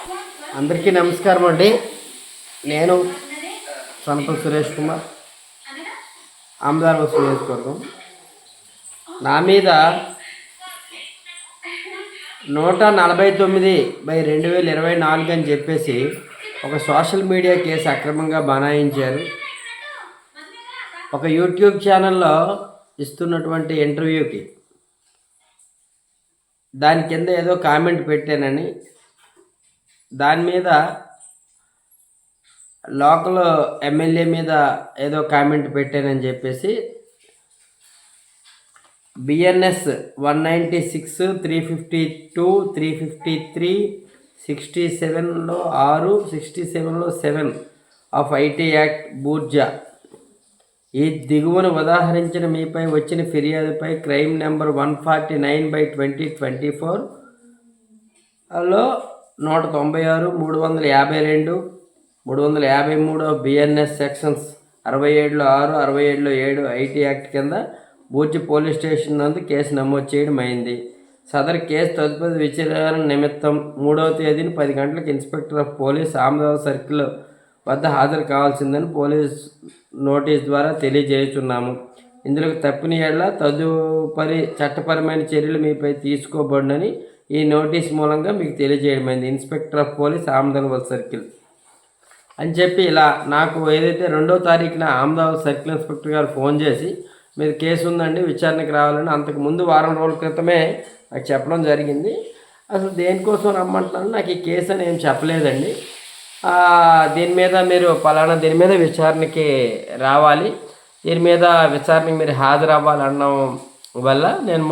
అందరికీ నమస్కారం అండి. నేను సనపల్లి సురేష్ కుమార్, ఆమదాల వసూలు నియోజకవర్గం. నా మీద 149/2024 అని చెప్పేసి ఒక సోషల్ మీడియా కేసు అక్రమంగా బనాయించారు. ఒక యూట్యూబ్ ఛానల్లో ఇస్తున్నటువంటి ఇంటర్వ్యూకి దాని కింద ఏదో కామెంట్ పెట్టానని, దాని మీద లోకల్ ఎమ్మెల్యే మీద ఏదో కామెంట్ పెట్టానని చెప్పేసి బిఎన్ఎస్ 196, 352, 353, 67లో 6, 67లో 7 ఆఫ్ ఐటీ యాక్ట్ బూర్జా ఈ దిగువను ఉదాహరించిన మీపై వచ్చిన ఫిర్యాదుపై క్రైమ్ నెంబర్ 149/2024లో 196, 352, 353 బిఎన్ఎస్ సెక్షన్స్ 67లో 6, 67లో 7 ఐటీ యాక్ట్ కింద బూర్జి పోలీస్ స్టేషన్ నందు కేసు నమోదు చేయడం అయింది. సదరు కేసు తదుపరి విచారణ నిమిత్తం 3వ తేదీన 10 గంటలకు inspector of police Amadala circle వద్ద హాజరు కావాల్సిందని పోలీస్ నోటీస్ ద్వారా తెలియజేస్తున్నాము. ఇందులో తప్పిన యెడల తదుపరి చట్టపరమైన చర్యలు మీపై తీసుకోబడునని ఈ నోటీస్ మూలంగా మీకు తెలియజేయడమైంది. Inspector of police Amadala circle అని చెప్పి ఇలా నాకు ఏదైతే 2వ తారీఖున ఆమదాల సర్కిల్ ఇన్స్పెక్టర్ గారు ఫోన్ చేసి మీరు కేసు ఉందండి విచారణకు రావాలని అంతకుముందు వారం రోజుల క్రితమే నాకు చెప్పడం జరిగింది. అసలు దేనికోసం రమ్మంటున్నాను, నాకు ఈ కేసు అని ఏం చెప్పలేదండి. దీని మీద మీరు పలానా దీని మీద విచారణకి రావాలి, దీని మీద విచారణకి మీరు హాజరు అవ్వాలనడం వల్ల నేను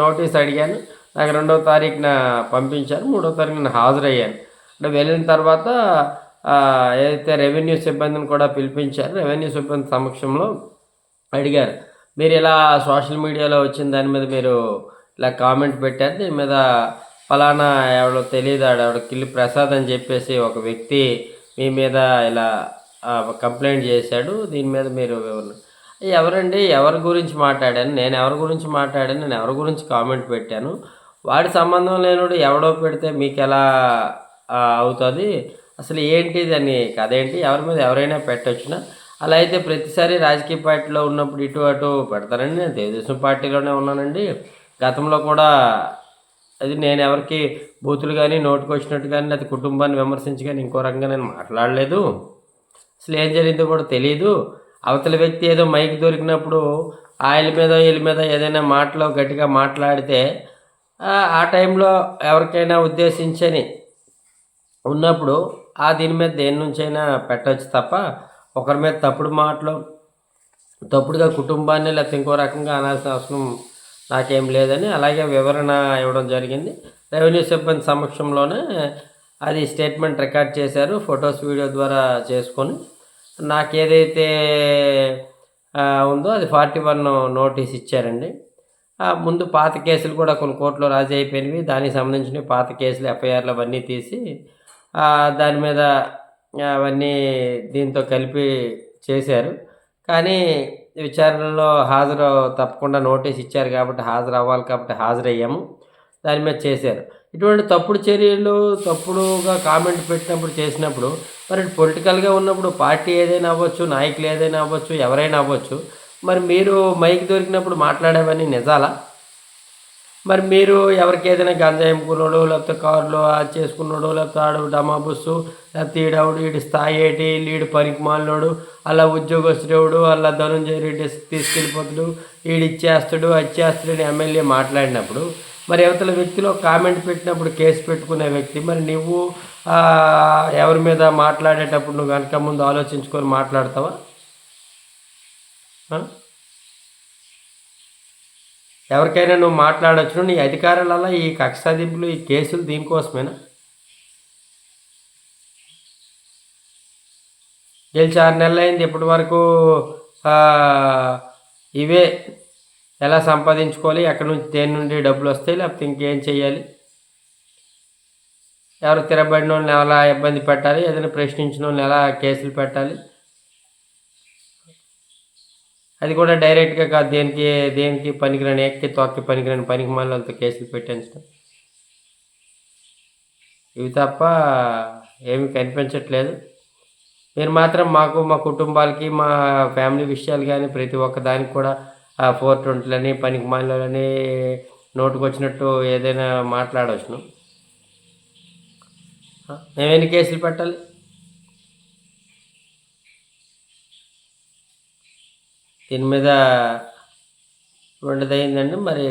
నోటీస్ అడిగాను. నాకు 2వ తారీఖున పంపించారు, 3వ తారీఖున హాజరయ్యాను. అంటే వెళ్ళిన తర్వాత ఏదైతే రెవెన్యూ సిబ్బందిని కూడా పిలిపించారు. రెవెన్యూ సిబ్బంది సమక్షంలో అడిగారు, మీరు ఇలా సోషల్ మీడియాలో వచ్చిన దాని మీద మీరు ఇలా కామెంట్ పెట్టారు, దీని మీద ఫలానా ఎవడో తెలియదు ఆవిడ కిల్లి ప్రసాద్ అని చెప్పేసి ఒక వ్యక్తి మీ మీద ఇలా కంప్లైంట్ చేశాడు, దీని మీద మీరు ఎవరండి, ఎవరి గురించి మాట్లాడాను, నేను ఎవరి గురించి మాట్లాడాను, నేను ఎవరి గురించి కామెంట్ పెట్టాను, వాడి సంబంధం లేనుడు ఎవడో పెడితే మీకు ఎలా అవుతుంది, అసలు ఏంటి దాన్ని కదేంటి, ఎవరి మీద ఎవరైనా పెట్టొచ్చునా, అలా అయితే ప్రతిసారి రాజకీయ పార్టీలో ఉన్నప్పుడు ఇటు అటు పెడతారండి. నేను తెలుగుదేశం పార్టీలోనే ఉన్నానండి, గతంలో కూడా అది నేను ఎవరికి బూతులు కానీ నోటుకు వచ్చినట్టు కానీ అది కుటుంబాన్ని విమర్శించి కానీ ఇంకో రకంగా నేను మాట్లాడలేదు. అసలు ఏం జరిగిందో కూడా తెలియదు. అవతల వ్యక్తి ఏదో మైక్ దొరికినప్పుడు ఆయన మీద వీళ్ళ మీద ఏదైనా మాటలో గట్టిగా మాట్లాడితే ఆ టైంలో ఎవరికైనా ఉద్దేశించని ఉన్నప్పుడు దీని మీద దేని నుంచైనా పెట్టవచ్చు తప్ప ఒకరి మీద తప్పుడు మాటలు తప్పుడుగా కుటుంబాన్ని లేకపోతే ఇంకో రకంగా అనాల్సిన అవసరం నాకేం లేదని అలాగే వివరణ ఇవ్వడం జరిగింది. రెవెన్యూ సిబ్బంది సమక్షంలోనే అది స్టేట్మెంట్ రికార్డ్ చేశారు, ఫొటోస్ వీడియో ద్వారా చేసుకొని నాకేదైతే ఉందో అది 41 నోటీస్ ఇచ్చారండి. ముందు పాత కేసులు కూడా కొన్ని కోర్టులో రాజీ అయిపోయినవి, దానికి సంబంధించిన పాత కేసులు ఎఫ్ఐఆర్లు అవన్నీ తీసి దాని మీద అవన్నీ దీంతో కలిపి చేశారు. కానీ విచారణలో హాజరు తప్పకుండా నోటీస్ ఇచ్చారు కాబట్టి హాజరు అవ్వాలి కాబట్టి హాజరయ్యాము, దాని మీద చేశారు. ఇటువంటి తప్పుడు చర్యలు తప్పుడుగా కామెంట్ పెట్టినప్పుడు చేసినప్పుడు మరి పొలిటికల్గా ఉన్నప్పుడు పార్టీ ఏదైనా అవ్వచ్చు, నాయకులు ఏదైనా అవ్వచ్చు, ఎవరైనా అవ్వచ్చు, మరి మీరు మైక్ దొరికినప్పుడు మాట్లాడేవన్నీ నిజాలా? మరి మీరు ఎవరికి ఏదైనా గంజాయి అమ్ముకున్నాడు లేకపోతే కారులో అది చేసుకున్నాడు లేకపోతే ఆడు డమాబుస్సు లేకపోతే ఈడి స్థాయి ఏంటి, ఈడు పనికి మాలినోడు, అలా ఉద్యోగస్తుడేవుడు, అలా ధనంజయ రెడ్డి తీసుకెళ్ళిపోతాడు, ఇచ్చేస్తాడు అని ఎమ్మెల్యే మాట్లాడినప్పుడు మరి అవతల వ్యక్తిలో కామెంట్ పెట్టినప్పుడు కేసు పెట్టుకునే వ్యక్తి మరి నువ్వు ఎవరి మీద మాట్లాడేటప్పుడు నువ్వు వెనక ముందు ఆలోచించుకొని మాట్లాడతావా? ఎవరికైనా నువ్వు మాట్లాడచ్చు, నీ అధికారులలో ఈ కక్ష సాధింపులు ఈ కేసులు దీనికోసమేనా? గెలిచి 6 నెలలు అయింది, ఇప్పటి వరకు ఇవే ఎలా సంపాదించుకోవాలి, ఎక్కడి నుంచి దేని నుండి డబ్బులు వస్తాయి, లేకపోతే ఇంకేం చేయాలి, ఎవరు తిరగబడిన వాళ్ళని ఎలా ఇబ్బంది పెట్టాలి, ఏదైనా ప్రశ్నించిన వాళ్ళని ఎలా కేసులు పెట్టాలి, అది కూడా డైరెక్ట్గా కాదు, దేనికి పనికిరాని ఎక్కి తొక్కి పనికిరాని పనికి మాలతో కేసులు పెట్టించడం. ఇవి తప్ప ఏమి కనిపించట్లేదు. మీరు మాత్రం మాకు, మా కుటుంబాలకి, మా ఫ్యామిలీ విషయాలు కానీ ప్రతి ఒక్క దానికి కూడా 420లని, పనికిమాలినోళ్ళని నోటికొచ్చినట్టు ఏదైనా మాట్లాడవచ్చును. మేమెన్ని కేసులు పెట్టాలి? దీని మీద రెండుదయిందండి. మరి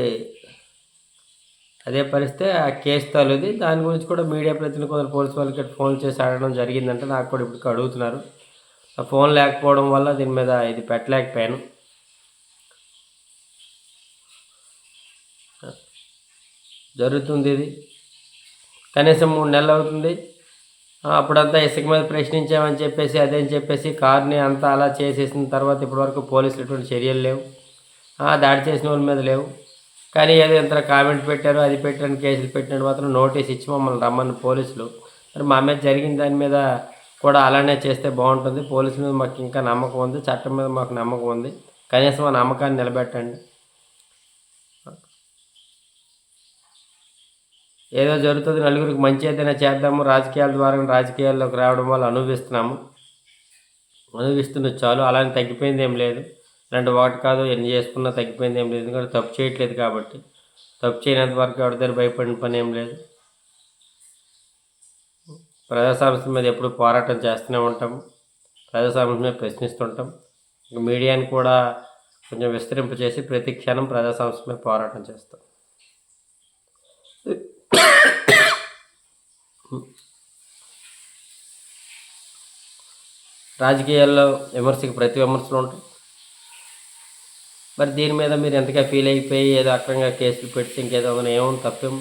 అదే పరిస్థితి ఆ కేసు తలుది. దాని గురించి కూడా మీడియా ప్రతినిధులు కొందరు పోలీసు వాళ్ళకి ఫోన్ చేసి అడగడం జరిగిందంటే నాకు కూడా ఇప్పుడు అడుగుతున్నారు. ఆ ఫోన్ లేకపోవడం వల్ల దీని మీద ఇది పెట్టలేకపోయాను. జరుగుతుంది ఇది కనీసం 3 నెలలు అవుతుంది. అప్పుడంతా ఇసుక మీద ప్రశ్నించామని చెప్పేసి అదేని చెప్పేసి కార్ని అంతా అలా చేసేసిన తర్వాత ఇప్పటివరకు పోలీసులు ఎటువంటి చర్యలు లేవు. దాడి చేసిన వాళ్ళ మీద లేవు. కానీ ఏదో ఇంత కామెంట్ పెట్టారు, అది పెట్టారని కేసులు పెట్టినట్టు మాత్రం నోటీస్ ఇచ్చి మమ్మల్ని రమ్మని పోలీసులు. మరి మా మీద జరిగిన దాని మీద కూడా అలానే చేస్తే బాగుంటుంది. పోలీసుల మీద మాకు ఇంకా నమ్మకం ఉంది, చట్టం మీద మాకు నమ్మకం ఉంది. కనీసం ఆ నమ్మకాన్ని నిలబెట్టండి. ఏదో జరుగుతుంది, నలుగురికి మంచి ఏదైనా చేద్దాము, రాజకీయాల ద్వారా రాజకీయాల్లోకి రావడం వల్ల అనుభవిస్తున్న చాలు. అలానే తగ్గిపోయింది ఏం లేదు. ఇలాంటి వాటి కాదు ఎన్ని చేసుకున్నా తగ్గిపోయింది ఏం లేదు. ఎందుకంటే తప్పు చేయట్లేదు కాబట్టి. తప్పు చేయనంత వరకు ఎవరి దగ్గర భయపడిన పని ఏం లేదు. ప్రజా సమస్యల మీద ఎప్పుడు పోరాటం చేస్తూనే ఉంటాము. ప్రజా సమస్యల మీద ప్రశ్నిస్తుంటాం. మీడియాని కూడా కొంచెం విస్తరింపచేసి ప్రతి క్షణం ప్రజా సమస్యల మీద పోరాటం చేస్తాం. రాజకీయాల్లో విమర్శకు ప్రతి విమర్శలు ఉంటాయి. మరి దీని మీద మీరు ఎంతగా ఫీల్ అయిపోయి ఏదో అక్రంగా కేసులు పెడితే ఇంకేదో ఏముంది తప్పేం?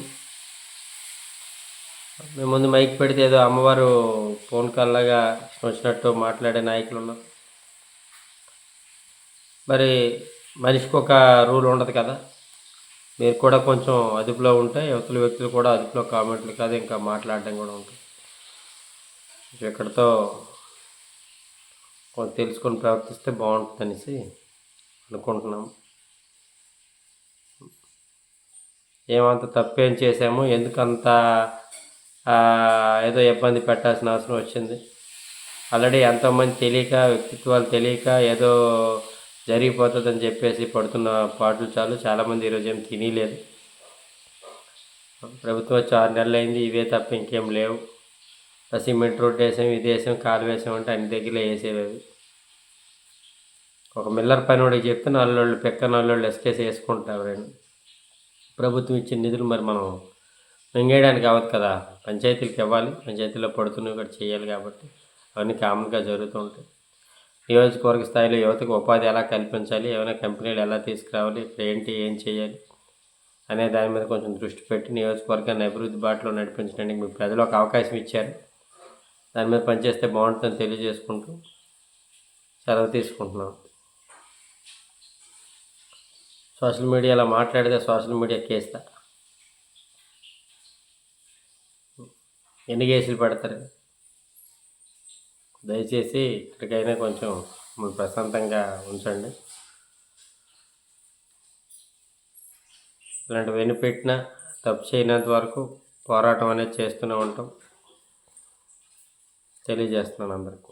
మేము ముందు మైక్ పెడితే ఏదో అమ్మవారు ఫోన్ కాల్లాగా వచ్చినట్టు మాట్లాడే నాయకులు ఉన్నారు. మరి మనిషికి ఒక రూల్ ఉండదు కదా. మీరు కూడా కొంచెం అదుపులో ఉంటే యువతల వ్యక్తులు కూడా అదుపులో కామెంట్లు కాదు ఇంకా మాట్లాడడం కూడా ఉంటుంది. ఎక్కడితో కొంచెం తెలుసుకొని ప్రవర్తిస్తే బాగుంటుంది అనేసి అనుకుంటున్నాం. ఏమంత తప్పేం చేసాము, ఎందుకంత ఏదో ఇబ్బంది పెట్టాల్సిన అవసరం వచ్చింది? ఆల్రెడీ ఎంతోమంది తెలియక, వ్యక్తిత్వాలు తెలియక ఏదో జరిగిపోతుందని చెప్పేసి పడుతున్న పాటలు చాలు. చాలామంది ఈరోజు ఏం తినలేదు. ప్రభుత్వం వచ్చి 6 నెలలు అయింది. ఇవే తప్ప ఇంకేం లేవు. సిమెంట్ రోడ్డు వేసాం, ఇది వేసాం, కాలు వేసామంటే అన్ని దగ్గరలో వేసేవి. ఒక మిల్లర్ పనివాడికి చెప్తే నల్లోళ్ళు పెక్క నల్లోళ్ళు ఎస్కేసి వేసుకుంటారు. ఎవరైనా ప్రభుత్వం ఇచ్చిన నిధులు మరి మనం మింగేయడానికి అవ్వదు కదా. పంచాయతీలకు ఇవ్వాలి, పంచాయతీలో పడుతున్నవి కూడా చేయాలి. కాబట్టి అవన్నీ కామన్గా జరుగుతూ ఉంటాయి. నియోజకవర్గ స్థాయిలో యువతకు ఉపాధి ఎలా కల్పించాలి, ఏమైనా కంపెనీలు ఎలా తీసుకురావాలి, ఇక్కడ ఏం చేయాలి అనే దాని మీద కొంచెం దృష్టి పెట్టి నియోజకవర్గాన్ని అభివృద్ధి బాటలో నడిపించడానికి మీకు ప్రజలు ఒక అవకాశం ఇచ్చారు. దాని మీద పనిచేస్తే బాగుంటుందని తెలియజేసుకుంటూ సెలవు తీసుకుంటున్నాం. సోషల్ మీడియాలో మాట్లాడితే సోషల్ మీడియా కేసుదా? ఎన్ని కేసులు పెడతారు? దయచేసి ఇక్కడికైనా కొంచెం ప్రశాంతంగా ఉంచండి. ఇలాంటివన్నీ పెట్టినా తప్పు చేయనంత వరకు పోరాటం అనేది చేస్తూనే ఉంటాం. తెలియజేస్తున్నాను అందరికీ.